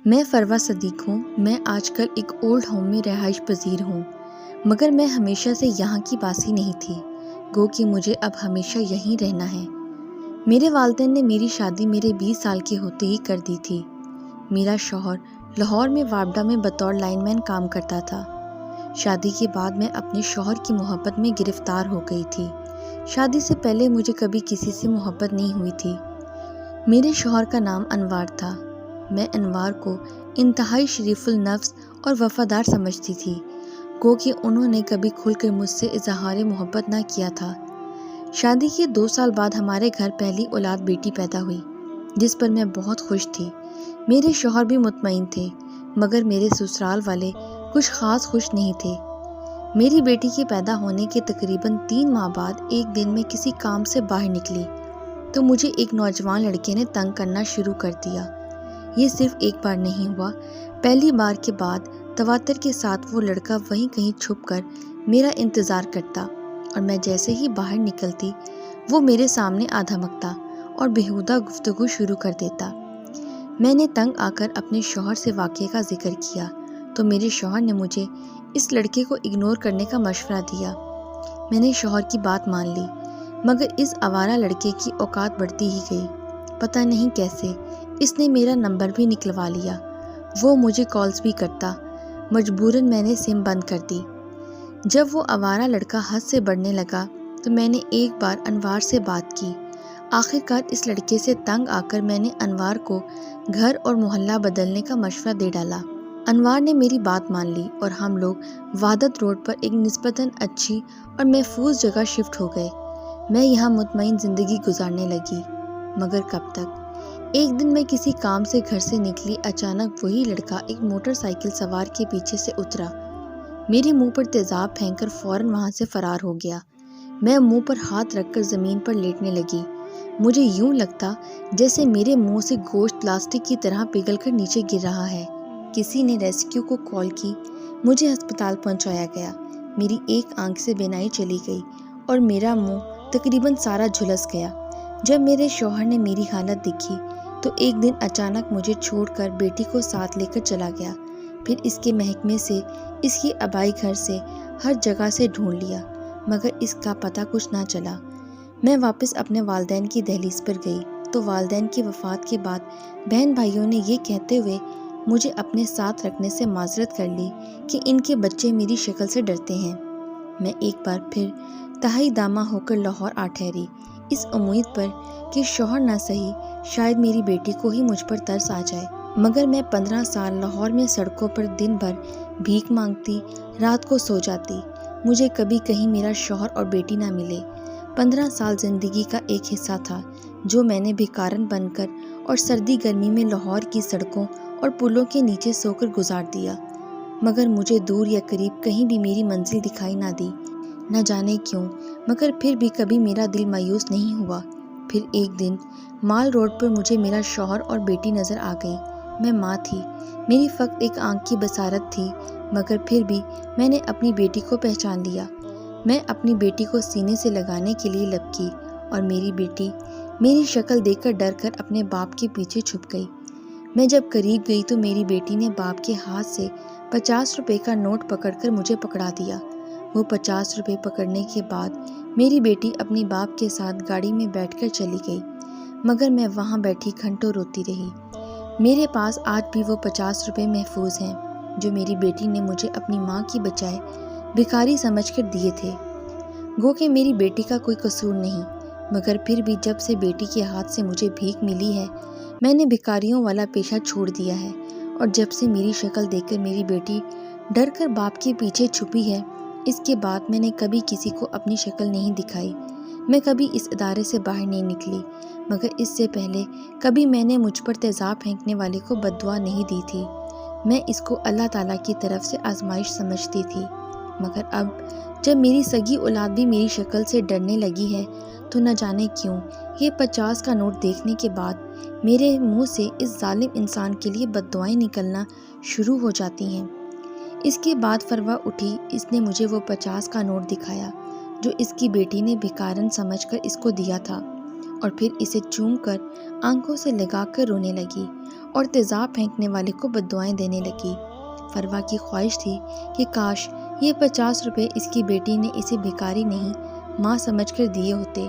میں فروہ صدیق ہوں۔ میں آج کل ایک اولڈ ہوم میں رہائش پذیر ہوں، مگر میں ہمیشہ سے یہاں کی باسی نہیں تھی، گو کہ مجھے اب ہمیشہ یہیں رہنا ہے۔ میرے والدین نے میری شادی میرے 20 سال کے ہوتے ہی کر دی تھی۔ میرا شوہر لاہور میں وابڈا میں بطور لائن مین کام کرتا تھا۔ شادی کے بعد میں اپنے شوہر کی محبت میں گرفتار ہو گئی تھی۔ شادی سے پہلے مجھے کبھی کسی سے محبت نہیں ہوئی تھی۔ میرے شوہر کا نام انوار تھا۔ میں انوار کو انتہائی شریف النفس اور وفادار سمجھتی تھی، گو کہ انہوں نے کبھی کھل کر مجھ سے اظہار محبت نہ کیا تھا۔ شادی کے 2 سال بعد ہمارے گھر پہلی اولاد بیٹی پیدا ہوئی، جس پر میں بہت خوش تھی۔ میرے شوہر بھی مطمئن تھے، مگر میرے سسرال والے کچھ خاص خوش نہیں تھے۔ میری بیٹی کے پیدا ہونے کے تقریباً 3 ماہ بعد ایک دن میں کسی کام سے باہر نکلی تو مجھے ایک نوجوان لڑکے نے تنگ کرنا شروع کر دیا۔ یہ صرف ایک بار نہیں ہوا، پہلی بار کے بعد تواتر کے ساتھ وہ لڑکا وہیں کہیں چھپ کر میرا انتظار کرتا، اور میں جیسے ہی باہر نکلتی وہ میرے سامنے آ دھمکتا اور بیہودہ گفتگو شروع کر دیتا۔ میں نے تنگ آ کر اپنے شوہر سے واقعے کا ذکر کیا تو میرے شوہر نے مجھے اس لڑکے کو اگنور کرنے کا مشورہ دیا۔ میں نے شوہر کی بات مان لی، مگر اس آوارہ لڑکے کی اوقات بڑھتی ہی گئی۔ پتہ نہیں کیسے اس نے میرا نمبر بھی نکلوا لیا۔ وہ مجھے کالز بھی کرتا۔ مجبوراً میں نے سم بند کر دی۔ جب وہ آوارہ لڑکا حد سے بڑھنے لگا تو میں نے ایک بار انوار سے بات کی۔ آخرکار اس لڑکے سے تنگ آ کر میں نے انوار کو گھر اور محلہ بدلنے کا مشورہ دے ڈالا۔ انوار نے میری بات مان لی اور ہم لوگ وحدت روڈ پر ایک نسبتاً اچھی اور محفوظ جگہ شفٹ ہو گئے۔ میں یہاں مطمئن زندگی گزارنے لگی، مگر کب تک؟ ایک دن میں کسی کام سے گھر سے نکلی، اچانک وہی لڑکا ایک موٹر سائیکل سوار کے پیچھے سے اترا، میرے منہ پر تیزاب پھینک کر فوراً وہاں سے فرار ہو گیا۔ میں منہ پر ہاتھ رکھ کر زمین پر لیٹنے لگی۔ مجھے یوں لگتا جیسے میرے منہ سے گوشت پلاسٹک کی طرح پگھل کر نیچے گر رہا ہے۔ کسی نے ریسکیو کو کال کی، مجھے ہسپتال پہنچایا گیا۔ میری ایک آنکھ سے بینائی چلی گئی اور میرا منہ تقریباً سارا جھلس گیا۔ جب میرے شوہر نے میری حالت دیکھی تو ایک دن اچانک مجھے چھوڑ کر بیٹی کو ساتھ لے کر چلا گیا۔ پھر اس کے محکمے سے، اس کی آبائی گھر سے، ہر جگہ سے ڈھونڈ لیا، مگر اس کا پتہ کچھ نہ چلا۔ میں واپس اپنے والدین کی دہلیز پر گئی تو والدین کی وفات کے بعد بہن بھائیوں نے یہ کہتے ہوئے مجھے اپنے ساتھ رکھنے سے معذرت کر لی کہ ان کے بچے میری شکل سے ڈرتے ہیں۔ میں ایک بار پھر تہائی دامہ ہو کر لاہور آ ٹھہری، اس امید پر کہ شوہر نہ سہی شاید میری بیٹی کو ہی مجھ پر ترس آ جائے، مگر میں 15 سال لاہور میں سڑکوں پر دن بھر بھیک مانگتی، رات کو سو جاتی، مجھے کبھی کہیں میرا شوہر اور بیٹی نہ ملے۔ 15 سال زندگی کا ایک حصہ تھا جو میں نے بھکارن بن کر اور سردی گرمی میں لاہور کی سڑکوں اور پلوں کے نیچے سو کر گزار دیا، مگر مجھے دور یا قریب کہیں بھی میری منزل دکھائی نہ دی۔ نہ جانے کیوں، مگر پھر بھی کبھی میرا دل مایوس نہیں ہوا۔ پھر ایک دن مال روڈ پر مجھے میرا شوہر اور بیٹی نظر آ گئی۔ میں ماں تھی، میری فقط ایک آنکھ کی بصارت تھی، مگر پھر بھی میں نے اپنی بیٹی کو پہچان لیا۔ میں اپنی بیٹی کو سینے سے لگانے کے لیے لپکی اور میری بیٹی میری شکل دیکھ کر ڈر کر اپنے باپ کے پیچھے چھپ گئی۔ میں جب قریب گئی تو میری بیٹی نے باپ کے ہاتھ سے 50 روپے کا نوٹ پکڑ کر مجھے پکڑا دیا۔ وہ 50 روپے پکڑنے کے بعد میری بیٹی اپنے باپ کے ساتھ گاڑی میں بیٹھ کر چلی گئی، مگر میں وہاں بیٹھی گھنٹوں روتی رہی۔ میرے پاس آج بھی وہ 50 روپے محفوظ ہیں جو میری بیٹی نے مجھے اپنی ماں کی بجائے بھکاری سمجھ کر دیے تھے۔ گو کہ میری بیٹی کا کوئی قصور نہیں، مگر پھر بھی جب سے بیٹی کے ہاتھ سے مجھے بھیک ملی ہے میں نے بھکاریوں والا پیشہ چھوڑ دیا ہے، اور جب سے میری شکل دیکھ کر میری بیٹی ڈر کر باپ کے پیچھے چھپی ہے، اس کے بعد میں نے کبھی کسی کو اپنی شکل نہیں دکھائی۔ میں کبھی اس ادارے سے باہر نہیں نکلی، مگر اس سے پہلے کبھی میں نے مجھ پر تیزاب پھینکنے والے کو بد دعا نہیں دی تھی۔ میں اس کو اللہ تعالیٰ کی طرف سے آزمائش سمجھتی تھی، مگر اب جب میری سگی اولاد بھی میری شکل سے ڈرنے لگی ہے تو نہ جانے کیوں یہ 50 کا نوٹ دیکھنے کے بعد میرے منہ سے اس ظالم انسان کے لیے بد دعائیں نکلنا شروع ہو جاتی ہیں۔ اس کے بعد فروہ اٹھی، اس نے مجھے وہ 50 کا نوٹ دکھایا جو اس کی بیٹی نے بھکارن سمجھ کر اس کو دیا تھا، اور پھر اسے چوم کر آنکھوں سے لگا کر رونے لگی اور تیزاب پھینکنے والے کو بددعائیں دینے لگی۔ فروا کی خواہش تھی کہ کاش یہ 50 روپے اس کی بیٹی نے اسے بھکاری نہیں ماں سمجھ کر دیے ہوتے۔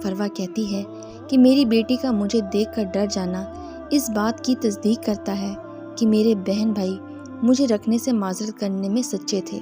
فروا کہتی ہے کہ میری بیٹی کا مجھے دیکھ کر ڈر جانا اس بات کی تصدیق کرتا ہے کہ میرے بہن بھائی مجھے رکھنے سے معذرت کرنے میں سچے تھے۔